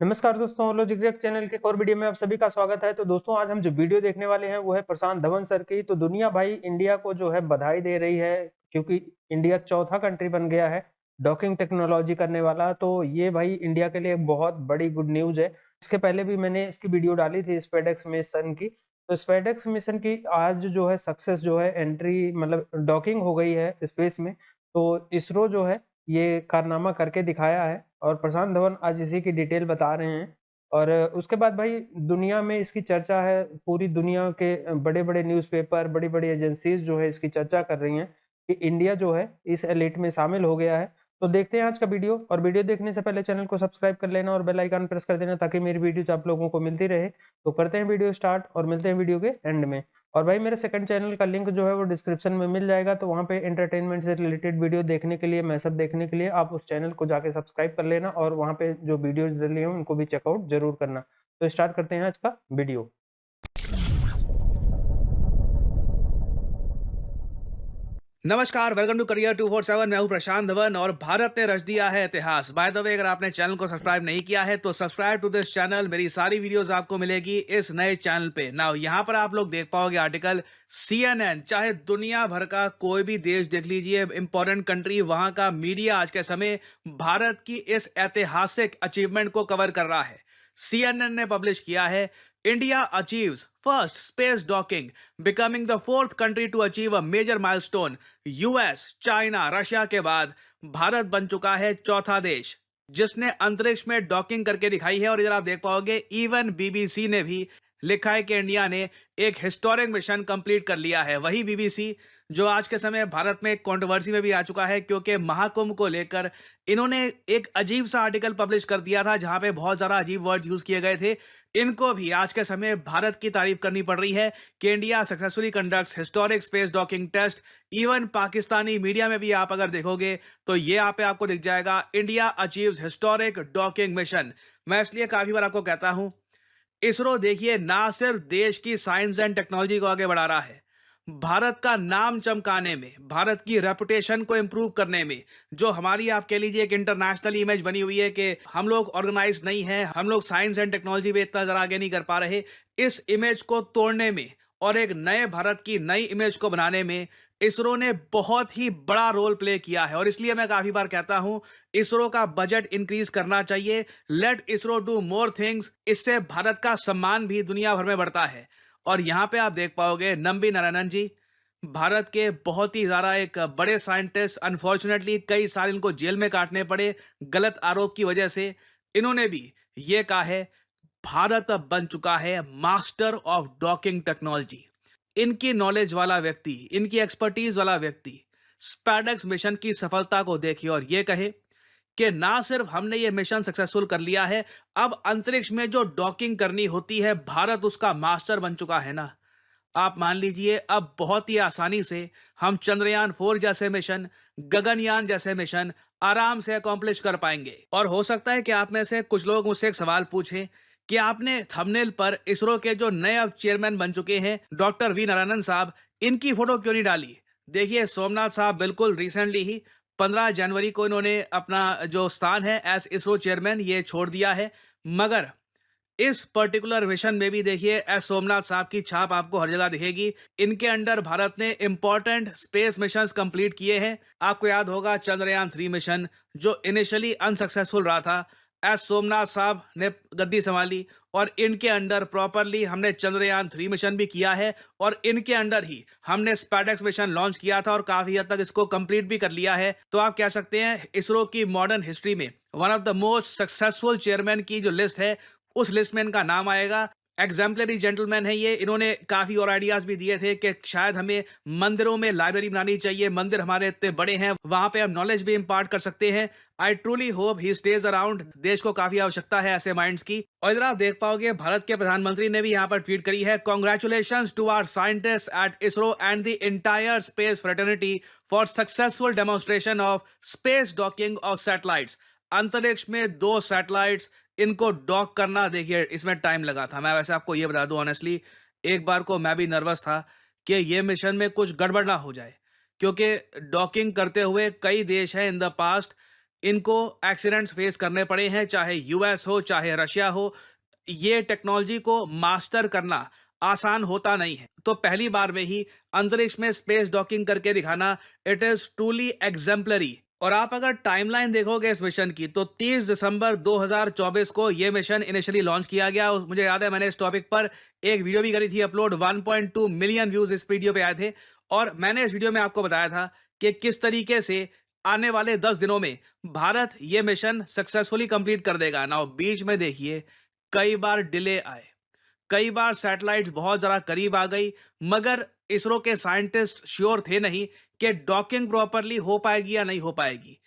नमस्कार दोस्तों, ओलॉजिक्रेक चैनल के एक और वीडियो में आप सभी का स्वागत है। तो दोस्तों आज हम जो वीडियो देखने वाले हैं वो है प्रशांत धवन सर की। तो दुनिया भाई इंडिया को जो है बधाई दे रही है, क्योंकि इंडिया चौथा कंट्री बन गया है डॉकिंग टेक्नोलॉजी करने वाला। तो ये भाई इंडिया के लिए एक बहुत बड़ी गुड न्यूज है। इसके पहले भी मैंने इसकी वीडियो डाली थी स्पेडेक्स मिशन की। तो स्पेडेक्स मिशन की आज जो है सक्सेस जो है एंट्री मतलब डॉकिंग हो गई है स्पेस में। तो इसरो जो है ये कारनामा करके दिखाया है और प्रशांत धवन आज इसी की डिटेल बता रहे हैं। और उसके बाद भाई दुनिया में इसकी चर्चा है, पूरी दुनिया के बड़े-बड़े न्यूज़पेपर, बड़ी-बड़ी एजेंसीज़ जो है इसकी चर्चा कर रही हैं कि इंडिया जो है इस एलीट में शामिल हो गया है। तो देखते हैं आज का वीडियो, और वीडियो देखने से पहले चैनल को सब्सक्राइब कर लेना और बेल आइकन प्रेस कर देना ताकि मेरी वीडियोज़ आप लोगों को मिलती रहे। तो करते हैं वीडियो स्टार्ट और मिलते हैं वीडियो के एंड में। और भाई मेरे सेकंड चैनल का लिंक जो है वो डिस्क्रिप्शन में मिल जाएगा, तो वहाँ पे एंटरटेनमेंट से रिलेटेड वीडियो देखने के लिए, मैशअप देखने के लिए आप उस चैनल को जाके सब्सक्राइब कर लेना और वहाँ पे जो वीडियोज़ डली हैं उनको भी चेकआउट ज़रूर करना। तो स्टार्ट करते हैं आज का वीडियो। नमस्कार, वेलकम टू करियर 247। मैं हूं प्रशांत धवन और भारत ने रच दिया है इतिहास। बाय द वे, अगर आपने चैनल को सब्सक्राइब नहीं किया है तो सब्सक्राइब टू दिस चैनल। मेरी सारी वीडियोस आपको मिलेगी इस नए चैनल पे। नाउ यहां पर आप लोग देख पाओगे आर्टिकल CNN, चाहे दुनिया भर का कोई भी देश देख लीजिए, इंपॉर्टेंट कंट्री, वहां का मीडिया आज के समय भारत की इस ऐतिहासिक अचीवमेंट को कवर कर रहा है। CNN ने पब्लिश किया है, India achieves first space docking, becoming the fourth country to achieve a major milestone. US, China, Russia के बाद भारत बन चुका है चौथा देश जिसने अंतरिक्ष में डॉकिंग करके दिखाई है। और इधर आप देख पाओगे इवन BBC ने भी लिखा है कि इंडिया ने एक हिस्टोरिक मिशन कंप्लीट कर लिया है। वही BBC जो आज के समय भारत में एक कंट्रोवर्सी में भी आ चुका है, क्योंकि महाकुंभ को लेकर इन्होंने एक अजीब सा आर्टिकल पब्लिश कर दिया था जहां पे बहुत ज्यादा अजीब वर्ड्स यूज किए गए थे। इनको भी आज के समय भारत की तारीफ करनी पड़ रही है कि India successfully conducts historic space docking test. Even Pakistani media में भी आप अगर देखोगे तो ये यहाँ पे आपको दिख जाएगा, India achieves historic docking mission. मैं इसलिए काफी बार आपको कहता हूं, इसरो देखिए ना सिर्फ देश की साइंस एंड टेक्नोलॉजी को आगे बढ़ा रहा है, भारत का नाम चमकाने में, भारत की रेपुटेशन को इंप्रूव करने में, जो हमारी आप कह लीजिए एक इंटरनेशनल इमेज बनी हुई है कि हम लोग ऑर्गेनाइज नहीं हैं, हम लोग साइंस एंड टेक्नोलॉजी में इतना जरा आगे नहीं कर पा रहे, इस इमेज को तोड़ने में और एक नए भारत की नई इमेज को बनाने में इसरो ने बहुत ही बड़ा रोल प्ले किया है। और इसलिए मैं काफी बार कहता हूं, इसरो का बजट इंक्रीज करना चाहिए। Let ISRO do more things. इससे भारत का सम्मान भी दुनिया भर में बढ़ता है। और यहां पे आप देख पाओगे नंबी नारायणन जी, भारत के बहुत ही ज्यादा एक बड़े साइंटिस्ट, अनफॉर्चुनेटली कई साल इनको जेल में काटने पड़े गलत आरोप की वजह से। इन्होंने भी ये कहा है, भारत अब बन चुका है मास्टर ऑफ डॉकिंग टेक्नोलॉजी। इनकी नॉलेज वाला व्यक्ति, इनकी एक्सपर्टीज वाला व्यक्ति स्पैडेक्स मिशन की सफलता को देखे और ये कहे कि ना सिर्फ हमने ये मिशन सक्सेसफुल कर लिया है, अब अंतरिक्ष में जो डॉकिंग करनी होती है भारत उसका मास्टर बन चुका है ना। आप मान लीजिए अब बहुत ही आसानी से हम चंद्रयान 4 जैसे मिशन, गगनयान जैसे मिशन आराम से अकॉम्प्लिश कर पाएंगे। और हो सकता है कि आप में से कुछ लोग मुझसे एक सवाल पूछें कि आपने थंबनेल पर इसरो के जो नए अब चेयरमैन बन चुके हैं डॉक्टर वी नारायणन साहब, इनकी फोटो क्यों नहीं डाली। देखिए सोमनाथ साहब बिल्कुल रिसेंटली ही 15 जनवरी को इन्होंने अपना जो स्थान है एज इसरो चेयरमैन ये छोड़ दिया है। मगर इस पर्टिकुलर मिशन में भी देखिए एस सोमनाथ साहब की छाप आपको हर जगह दिखेगी। इनके अंडर भारत ने इंपॉर्टेंट स्पेस मिशंस कंप्लीट किए हैं। आपको याद होगा चंद्रयान 3 मिशन जो इनिशियली अनसक्सेसफुल रहा था, एस सोमनाथ साहब ने गद्दी संभाली और इनके अंडर प्रॉपरली हमने चंद्रयान 3 मिशन भी किया है। और इनके अंडर ही हमने स्पैडेक्स मिशन लॉन्च किया था और काफी हद तक इसको कंप्लीट भी कर लिया है। तो आप कह सकते हैं इसरो की मॉडर्न हिस्ट्री में one of the most successful chairman की जो लिस्ट है उस लिस्ट में इनका नाम आएगा। एग्जाम्पलरी जेंटलमैन है ये। इन्होंने काफी और आइडियाज भी दिए थे कि शायद हमें मंदिरों में लाइब्रेरी बनानी चाहिए, मंदिर हमारे इतने बड़े हैं, वहां पे हम नॉलेज भी इंपार्ट कर सकते हैं। I truly hope he stage around. देश को काफी आवश्यकता है ऐसे माइंड्स की। और इधर आप देख पाओगे भारत के प्रधानमंत्री ने भी यहाँ पर ट्वीट करी है, congratulations to our scientist at ISRO and the entire space fraternity for successful demonstration of space docking of satellites. अंतरिक्ष में 2 सैटेलाइट्स, इनको डॉक करना देखिए इसमें टाइम लगा था। मैं वैसे आपको ये बता दूं ऑनेस्टली, एक बार को मैं भी नर्वस था कि ये मिशन में कुछ गड़बड़ ना हो जाए, क्योंकि डॉकिंग करते हुए कई देश हैं इन द पास्ट इनको एक्सीडेंट्स फेस करने पड़े हैं, चाहे यूएस हो चाहे रशिया हो। ये टेक्नोलॉजी को मास्टर करना आसान होता नहीं है। तो पहली बार में ही अंतरिक्ष में स्पेस डॉकिंग करके दिखाना, इट इज ट्रूली एग्जाम्पलरी। और आप अगर टाइमलाइन देखोगे इस मिशन की, तो 30 दिसंबर 2024 को यह मिशन इनिशियली लॉन्च किया गया। मुझे याद है मैंने इस टॉपिक पर एक वीडियो भी करी थी अपलोड, 1.2 मिलियन व्यूज इस वीडियो पे आए थे। और मैंने इस वीडियो में आपको बताया था कि किस तरीके से आने वाले 10 दिनों में भारत ये मिशन सक्सेसफुली कंप्लीट कर देगा। नाउ बीच में देखिए कई बार डिले आए, कई बार सैटेलाइट्स बहुत ज़्यादा करीब आ गई, मगर इसरो के साइंटिस्ट श्योर थे नहीं कि डॉकिंग प्रॉपरली हो पाएगी या नहीं हो पाएगी।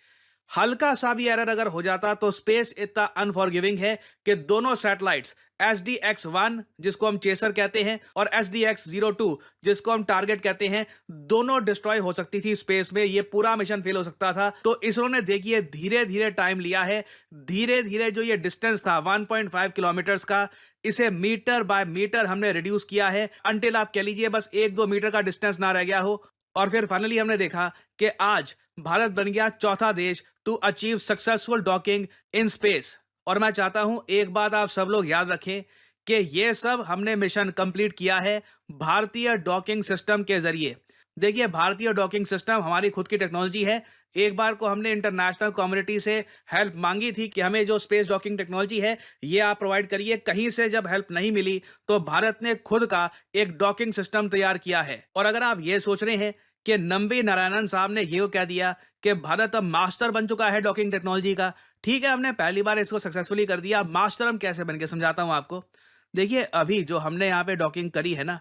हल्का सा भी एरर अगर हो जाता तो स्पेस इतना अनफॉरगिविंग है कि दोनों सैटेलाइट्स SDX-1 जिसको हम चेसर कहते हैं और SDX-02 जिसको हम टारगेट कहते हैं, दोनों डिस्ट्रॉय हो सकती थी स्पेस में। ये पूरा मिशन फेल हो सकता था। तो इसरो ने देखिए धीरे धीरे टाइम लिया है, धीरे धीरे जो ये डिस्टेंस था 1.5 किलोमीटर्स का, इसे मीटर बाय मीटर हमने रिड्यूस किया है, अंटिल आप कह लीजिए बस 1-2 मीटर का डिस्टेंस ना रह गया हो। और फिर फाइनली हमने देखा कि आज भारत बन गया चौथा देश to achieve successful docking in space. और मैं चाहता हूं एक बात आप सब लोग याद रखें कि ये सब हमने मिशन कंप्लीट किया है भारतीय डॉकिंग सिस्टम के जरिए। देखिए भारतीय डॉकिंग सिस्टम हमारी खुद की टेक्नोलॉजी है। एक बार को हमने इंटरनेशनल कम्युनिटी से हेल्प मांगी थी कि हमें जो स्पेस डॉकिंग टेक्नोलॉजी है ये आप प्रोवाइड करिए। कहीं से जब हेल्प नहीं मिली तो भारत ने खुद का एक डॉकिंग सिस्टम तैयार किया है। और अगर आप ये सोच रहे हैं कि नंबी नारायणन साहब ने ये कह दिया कि भारत अब मास्टर बन चुका है डॉकिंग टेक्नोलॉजी का, ठीक है हमने पहली बार इसको सक्सेसफुली कर दिया, मास्टर हम कैसे बन के, समझाता हूं आपको। देखिए अभी जो हमने यहाँ पे डॉकिंग करी है ना,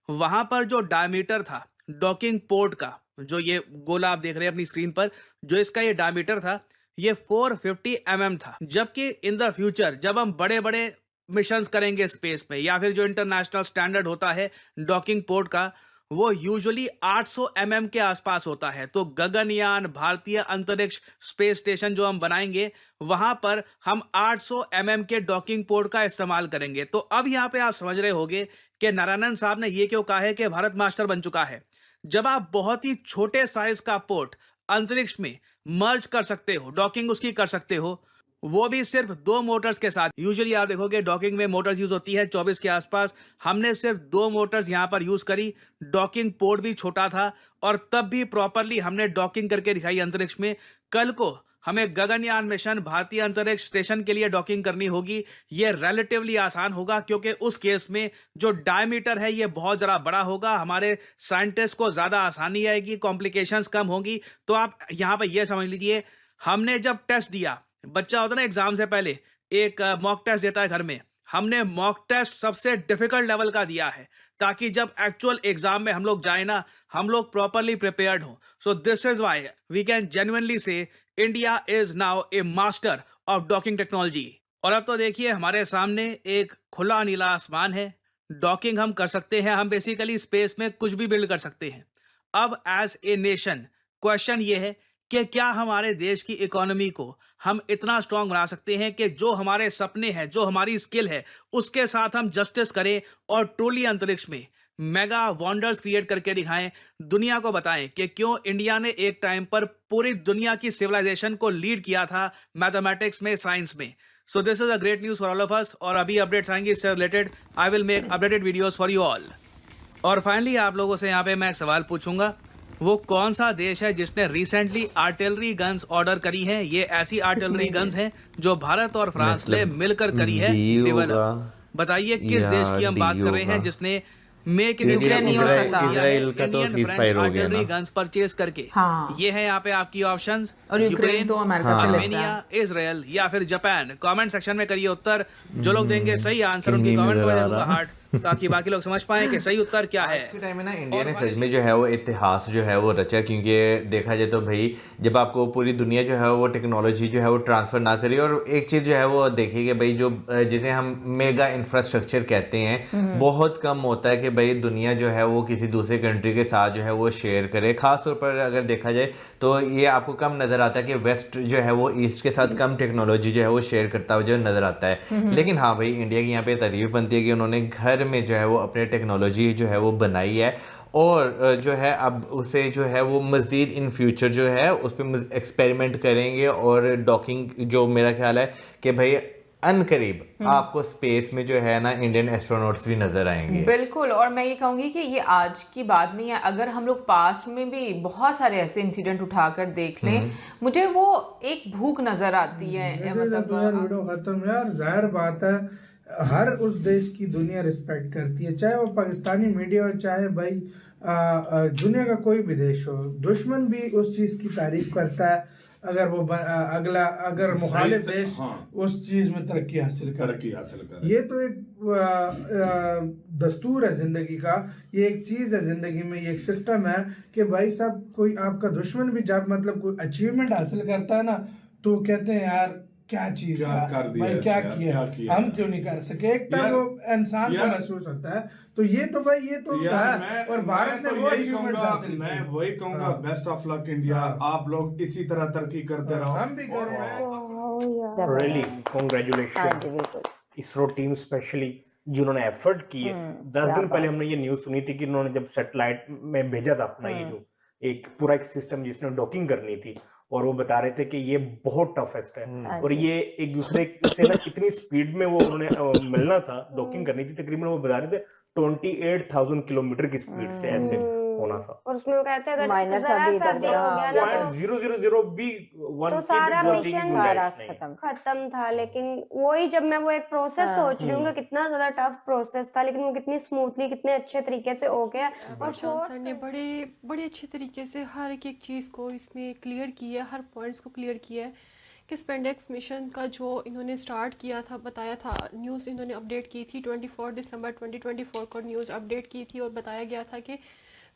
वहां पर जो डायमीटर था डॉकिंग पोर्ट का, जो ये गोला आप देख रहे हैं अपनी स्क्रीन पर, जो इसका ये डायमीटर था ये 450 mm था। जबकि इन द फ्यूचर जब हम बड़े बड़े मिशंस करेंगे स्पेस में, या फिर जो इंटरनेशनल स्टैंडर्ड होता है डॉकिंग पोर्ट का, वो यूजुअली 800 mm के आसपास होता है। तो गगनयान भारतीय अंतरिक्ष स्पेस स्टेशन जो हम बनाएंगे वहां पर हम 800 mm के डॉकिंग पोर्ट का इस्तेमाल करेंगे। तो अब यहां पे आप समझ रहे होंगे कि नारायणन साहब ने ये क्यों कहा है कि भारत मास्टर बन चुका है। जब आप बहुत ही छोटे साइज का पोर्ट अंतरिक्ष में मर्ज कर सकते हो, डॉकिंग उसकी कर सकते हो, वो भी सिर्फ 2 मोटर्स के साथ। यूजुअली आप देखोगे डॉकिंग में मोटर्स यूज होती है 24 के आसपास, हमने सिर्फ 2 मोटर्स यहां पर यूज करी। डॉकिंग पोर्ट भी छोटा था और तब भी प्रॉपरली हमने डॉकिंग करके दिखाई अंतरिक्ष में। कल को हमें गगनयान मिशन भारतीय अंतरिक्ष स्टेशन के लिए डॉकिंग करनी होगी, ये रिलेटिवली आसान होगा क्योंकि उस केस में जो डायमीटर है ये बहुत ज़रा बड़ा होगा, हमारे साइंटिस्ट को ज़्यादा आसानी आएगी, कॉम्प्लिकेशंस कम होंगी। तो आप यहाँ पर यह समझ लीजिए, हमने जब टेस्ट दिया, बच्चा होता है ना एग्जाम से पहले एक मॉक टेस्ट देता है घर में, हमने मॉक टेस्ट सबसे डिफिकल्ट लेवल का दिया है ताकि जब एक्चुअल एग्जाम में हम लोग जाए ना, हम लोग प्रॉपरली प्रिपेयर्ड हो। So this is why we can genuinely say India is now a master of docking technology. और अब तो देखिए हमारे सामने एक खुला नीला आसमान है, डॉकिंग हम कर सकते हैं, हम बेसिकली स्पेस में कुछ भी बिल्ड कर सकते हैं। अब एज ए नेशन क्वेश्चन ये है कि क्या हमारे देश की इकोनॉमी को हम इतना स्ट्रांग बना सकते हैं कि जो हमारे सपने हैं, जो हमारी स्किल है, उसके साथ हम जस्टिस करें और ट्रूली अंतरिक्ष में मेगा वंडर्स क्रिएट करके दिखाएं, दुनिया को बताएं कि क्यों इंडिया ने एक टाइम पर पूरी दुनिया की सिविलाइजेशन को लीड किया था मैथमेटिक्स में, साइंस में। सो this is a great news for all of us. और अभी अपडेट्स आएंगे इससे related, I will make updated videos for you all. और फाइनली आप लोगों से यहाँ पे मैं एक सवाल पूछूंगा, वो कौन सा देश है जिसने रिसेंटली आर्टिलरी गन्स ऑर्डर करी हैं? ये ऐसी आर्टिलरी गन्स हैं जो भारत और फ्रांस ने मिलकर करी है डेवलप। बताइए किस देश की हम बात कर रहे हैं जिसने मेक इन इंडिया इजराइल का तो सीजफायर हो गया ना, गन्स परचेज करके। हाँ। ये है यहाँ पे आपकी ऑप्शंस, और यूक्रेन तो अमेरिका से लेता है। आर्मेनिया, इजराइल या फिर जापान। कमेंट सेक्शन में करिए उत्तर, जो लोग देंगे सही आंसर उनकी कमेंट में दे दूंगा हार्ट, ताकि बाकी लोग समझ पाएं कि सही उत्तर क्या है। आज के टाइम में ना इंडिया ने सच में जो है वो इतिहास जो है वो रचा, क्योंकि देखा जाए तो भाई जब आपको पूरी दुनिया जो है वो टेक्नोलॉजी जो है वो ट्रांसफर ना करी, और एक चीज़ जो है वो देखिए कि भाई जो जिसे हम मेगा इंफ्रास्ट्रक्चर कहते हैं, बहुत कम होता है कि भाई दुनिया जो है वो किसी दूसरे कंट्री के साथ जो है वो शेयर करे। खासतौर पर अगर देखा जाए तो ये आपको कम नज़र आता है कि वेस्ट जो है वो ईस्ट के साथ कम टेक्नोलॉजी जो है वो शेयर करता हुआ जो नज़र आता है। लेकिन हाँ भाई इंडिया की यहाँ पे तारीफ बनती है कि उन्होंने घर में जो है वो अपने टेक्नोलॉजी जो है वो बनाई है और जो है अब उसे जो है वो मज़ीद इन फ्यूचर जो है उस पर एक्सपेरिमेंट करेंगे और डॉकिंग, जो मेरा ख्याल है कि भाई अनकरीब आपको स्पेस में जो है ना इंडियन एस्ट्रोनॉट्स भी नजर आएंगे। बिल्कुल। और मैं ये कहूंगी कि ये आज की बात नहीं है, अगर हम लोग पास्ट में भी बहुत सारे ऐसे इंसिडेंट उठाकर देख लें, मुझे वो एक भूख नजर आती है। मतलब यार वीडियो खत्म यार, जाहिर बात है हर उस देश की दुनिया रिस्पेक्ट करती है, चाहे वो पाकिस्तानी मीडिया हो, चाहे भाई दुनिया का कोई भी देश हो। दुश्मन भी उस चीज़ की तारीफ करता है अगर वो अगर मुखालिफ देश उस चीज़ में तरक्की हासिल करे। ये तो एक दस्तूर है ज़िंदगी का, ये एक चीज़ है ज़िंदगी में, ये एक सिस्टम है कि भाई साहब कोई आपका दुश्मन भी जब मतलब कोई अचीवमेंट हासिल करता है ना, तो कहते हैं यार क्या चीज कर दिया भाई, क्या किया, हम क्यों नहीं कर सके। एक तक वो इंसान को महसूस होता है। तो ये तो भाई ये तो है। और भारत ने वो अचीवमेंट हासिल की। मैं वही कहूंगा, बेस्ट ऑफ लक इंडिया, आप लोग इसी तरह तरक्की करते रहो। हम भी कर रहे हैं। Really congratulation ISRO team specially जिन्होंने एफर्ट किए। 10 दिन पहले हमने ये न्यूज सुनी थी कि उन्होंने जब सैटेलाइट में भेजा था अपना ये जो एक पूरा एक सिस्टम जिसने डॉकिंग करनी थी, और वो बता रहे थे कि ये बहुत टफेस्ट है और ये एक दूसरे से ना इतनी स्पीड में वो उन्होंने मिलना था, डॉकिंग करनी थी, तकरीबन वो बता रहे थे 28,000 किलोमीटर की स्पीड से ऐसे होना था। और उसमें वो कहते हैं अगर माइनर सा भी इधर उधर हो गया ना तो 000 भी तो सारा मिशन खत्म खत्म था। लेकिन वही जब मैं वो एक प्रोसेस सोच रही हूँ कि कितना ज्यादा टफ प्रोसेस था, लेकिन वो कितनी स्मूथली कितने अच्छे तरीके से हो गया। और सर ने बड़े अच्छे तरीके से हर एक चीज़ को इसमें क्लियर किया है, हर पॉइंट्स को क्लियर किया है कि स्पेंडेक्स मिशन का जो इन्होंने स्टार्ट किया था, बताया था, न्यूज़ इन्होंने अपडेट की थी 24 दिसंबर 2024 को न्यूज़ अपडेट की थी और बताया गया था कि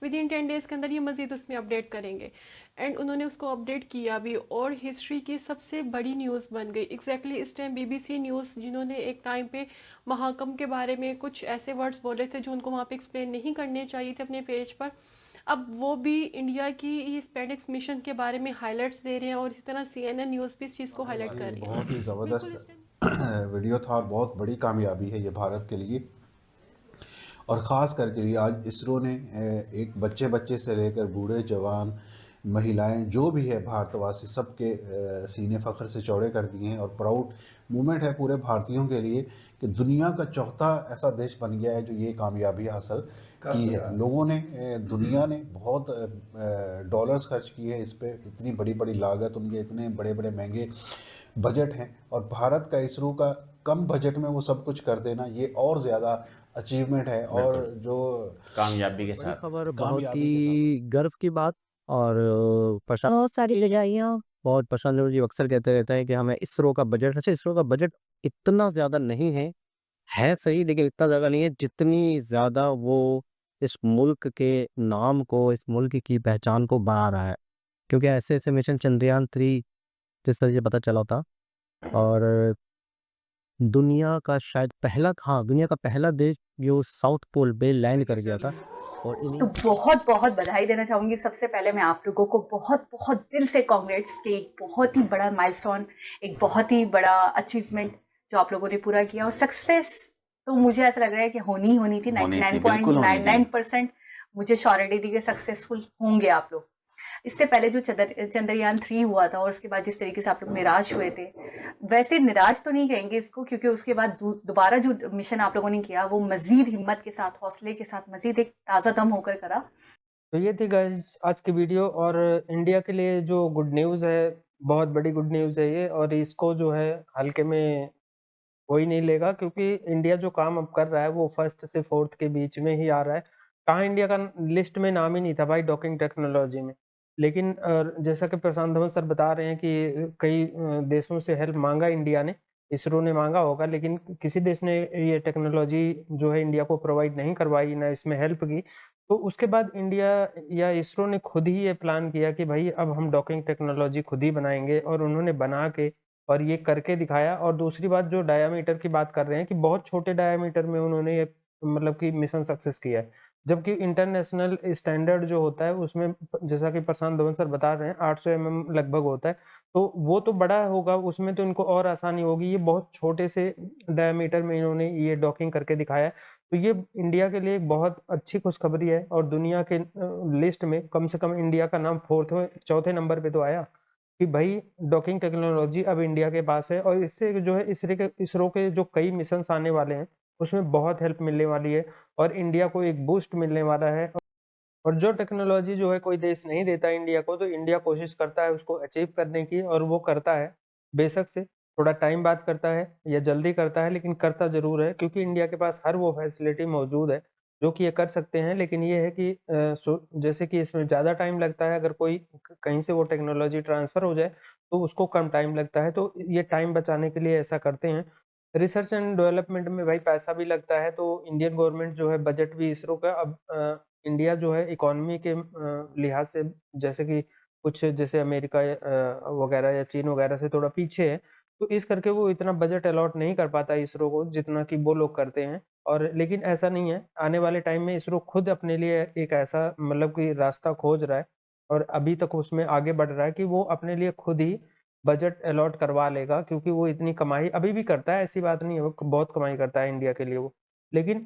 विद इन 10 डेज़ के अंदर ये मज़ीद उसमें अपडेट करेंगे। एंड उन्होंने उसको अपडेट किया भी और हिस्ट्री की सबसे बड़ी न्यूज़ बन गई। एग्जैक्टली इस टाइम BBC न्यूज़, जिन्होंने एक टाइम पे महाकम के बारे में कुछ ऐसे वर्ड्स बोले थे जो उनको वहाँ पे एक्सप्लेन नहीं करने चाहिए थे अपने पेज पर, अब वो भी इंडिया की स्पेंडेक्स मिशन के बारे में हाईलाइट्स दे रहे हैं और इसी तरह CNN न्यूज़ भी इस चीज़ को हाईलाइट कर रही है। बहुत ही ज़बरदस्त वीडियो था और बहुत बड़ी कामयाबी है ये भारत के लिए, और ख़ास करके लिए आज इसरो ने एक बच्चे से लेकर बूढ़े जवान महिलाएं जो भी है भारतवासी सबके सीने फ़ख्र से चौड़े कर दिए हैं। और प्राउड मूवमेंट है पूरे भारतीयों के लिए कि दुनिया का चौथा ऐसा देश बन गया है जो ये कामयाबी हासिल की है। लोगों ने, दुनिया ने बहुत डॉलर्स खर्च किए हैं इस पर, इतनी बड़ी बड़ी लागत, उनके इतने बड़े बड़े महंगे बजट हैं, और भारत का इसरो का कम बजट में वो सब कुछ कर देना ये और ज़्यादा अचीवमेंट है। और जो कामयाबी के साथ खबर, बहुत ही गर्व की बात। और बहुत सारी बधाइयाँ। बहुत प्रशांत जी अक्सर कहते रहते हैं कि हमें इसरो का बजट, अच्छा इसरो का बजट इतना ज़्यादा नहीं है सही, लेकिन इतना ज़्यादा नहीं है जितनी ज़्यादा वो इस मुल्क के नाम को, इस मुल्क की पहचान को बढ़ा रहा है। क्योंकि ऐसे ऐसे मिशन चंद्रयान 3 जिस तरह से पता चला था, और दुनिया का शायद दुनिया का पहला देश जो साउथ पोल पे लैंड कर गया था। और तो बहुत बहुत बधाई देना चाहूँगी। सबसे पहले मैं आप लोगों को बहुत बहुत दिल से कांग्रेट्स के एक बहुत ही बड़ा माइलस्टोन, एक बहुत ही बड़ा अचीवमेंट जो आप लोगों ने पूरा किया। और सक्सेस तो मुझे ऐसा लग रहा है कि होनी थी 99.99% मुझे श्योरिटी दी कि सक्सेसफुल होंगे आप लोग। इससे पहले जो चंद्रयान 3 हुआ था और उसके बाद जिस तरीके से आप लोग निराश हुए थे, वैसे निराश तो नहीं कहेंगे इसको, क्योंकि उसके बाद दोबारा जो मिशन आप लोगों ने किया वो मजीद हिम्मत के साथ, हौसले के साथ, मजीद एक ताज़ा दम होकर करा। तो ये थी गाइस आज की वीडियो, और इंडिया के लिए जो गुड न्यूज़ है, बहुत बड़ी गुड न्यूज़ है ये, और इसको जो है हल्के में कोई नहीं लेगा, क्योंकि इंडिया जो काम अब कर रहा है वो 1st से 4th के बीच में ही आ रहा है। कहाँ इंडिया का लिस्ट में नाम ही नहीं था भाई डॉकिंग टेक्नोलॉजी में। लेकिन जैसा कि प्रशांत धवन सर बता रहे हैं कि कई देशों से हेल्प मांगा इंडिया ने, इसरो ने मांगा होगा, लेकिन किसी देश ने ये टेक्नोलॉजी जो है इंडिया को प्रोवाइड नहीं करवाई, ना इसमें हेल्प की। तो उसके बाद इंडिया या इसरो ने खुद ही ये प्लान किया कि भाई अब हम डॉकिंग टेक्नोलॉजी खुद ही बनाएंगे, और उन्होंने बना के और ये करके दिखाया। और दूसरी बात, जो डायामीटर की बात कर रहे हैं कि बहुत छोटे डायामीटर में उन्होंने ये मतलब कि मिशन सक्सेस किया है, जबकि इंटरनेशनल स्टैंडर्ड जो होता है उसमें जैसा कि प्रशांत धवन सर बता रहे हैं 800 mm लगभग होता है, तो वो तो बड़ा होगा, उसमें तो इनको और आसानी होगी। ये बहुत छोटे से डायमीटर में इन्होंने ये डॉकिंग करके दिखाया है। तो ये इंडिया के लिए एक बहुत अच्छी खुशखबरी है और दुनिया के लिस्ट में कम से कम इंडिया का नाम चौथे नंबर पे तो आया कि भाई डॉकिंग टेक्नोलॉजी अब इंडिया के पास है। और इससे जो है इसरो के जो कई मिशन आने वाले हैं उसमें बहुत हेल्प मिलने वाली है और इंडिया को एक बूस्ट मिलने वाला है। और जो टेक्नोलॉजी जो है कोई देश नहीं देता इंडिया को, तो इंडिया कोशिश करता है उसको अचीव करने की, और वो करता है। बेशक से थोड़ा टाइम बाद करता है या जल्दी करता है, लेकिन करता ज़रूर है, क्योंकि इंडिया के पास हर वो फैसिलिटी मौजूद है जो कि ये कर सकते हैं। लेकिन ये है कि जैसे कि इसमें ज़्यादा टाइम लगता है, अगर कोई कहीं से वो टेक्नोलॉजी ट्रांसफ़र हो जाए तो उसको कम टाइम लगता है, तो ये टाइम बचाने के लिए ऐसा करते हैं। रिसर्च एंड डेवलपमेंट में भाई पैसा भी लगता है, तो इंडियन गवर्नमेंट जो है बजट भी इसरो का अब इंडिया जो है इकोनॉमी के लिहाज से, जैसे कि कुछ जैसे अमेरिका वगैरह या चीन वगैरह से थोड़ा पीछे है, तो इस करके वो इतना बजट अलॉट नहीं कर पाता इसरो को जितना कि वो लोग करते हैं। और लेकिन ऐसा नहीं है, आने वाले टाइम में इसरो खुद अपने लिए एक ऐसा मतलब कि रास्ता खोज रहा है और अभी तक उसमें आगे बढ़ रहा है कि वो अपने लिए खुद ही बजट अलॉट करवा लेगा, क्योंकि वो इतनी कमाई अभी भी करता है, ऐसी बात नहीं है, वो बहुत कमाई करता है इंडिया के लिए वो। लेकिन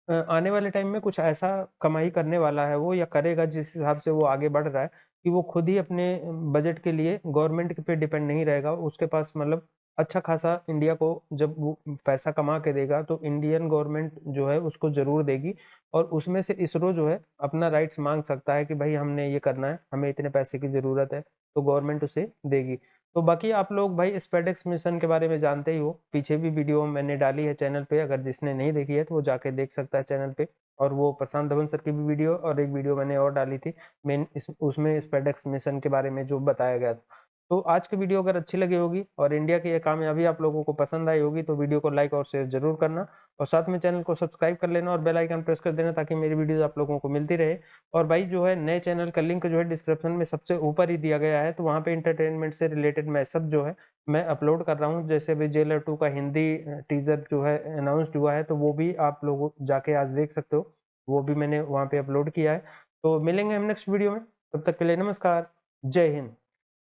आने वाले टाइम में कुछ ऐसा कमाई करने वाला है वो, या करेगा जिस हिसाब से वो आगे बढ़ रहा है, कि वो खुद ही अपने बजट के लिए गवर्नमेंट पे डिपेंड नहीं रहेगा। उसके पास मतलब अच्छा खासा इंडिया को जब वो पैसा कमा के देगा तो इंडियन गवर्नमेंट जो है उसको ज़रूर देगी, और उसमें से इसरो जो है अपना राइट्स मांग सकता है कि भाई हमने ये करना है, हमें इतने पैसे की ज़रूरत है, तो गवर्नमेंट उसे देगी। तो बाकी आप लोग भाई स्पेडेक्स मिशन के बारे में जानते ही हो, पीछे भी वीडियो मैंने डाली है चैनल पे, अगर जिसने नहीं देखी है तो वो जाके देख सकता है चैनल पे। और वो प्रशांत धवन सर की भी वीडियो और एक वीडियो मैंने और डाली थी मेन उसमें स्पेडेक्स मिशन के बारे में जो बताया गया था। तो आज की वीडियो अगर अच्छी लगी होगी और इंडिया की ये कामयाबी आप लोगों को पसंद आई होगी, तो वीडियो को लाइक और शेयर जरूर करना, और साथ में चैनल को सब्सक्राइब कर लेना और बेल आइकन प्रेस कर देना, ताकि मेरी वीडियोस आप लोगों को मिलती रहे। और भाई जो है नए चैनल का लिंक जो है डिस्क्रिप्शन में सबसे ऊपर ही दिया गया है, तो वहाँ पे इंटरटेनमेंट से रिलेटेड मैशअप जो है मैं अपलोड कर रहा हूँ। जैसे अभी जेलर 2 का हिंदी टीजर जो है अनाउंसड हुआ है, तो वो भी आप लोग जाके आज देख सकते हो, वो भी मैंने वहाँ पे अपलोड किया है। तो मिलेंगे हम नेक्स्ट वीडियो में, तब तक के लिए नमस्कार, जय हिंद।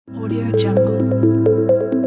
Audio Jungle.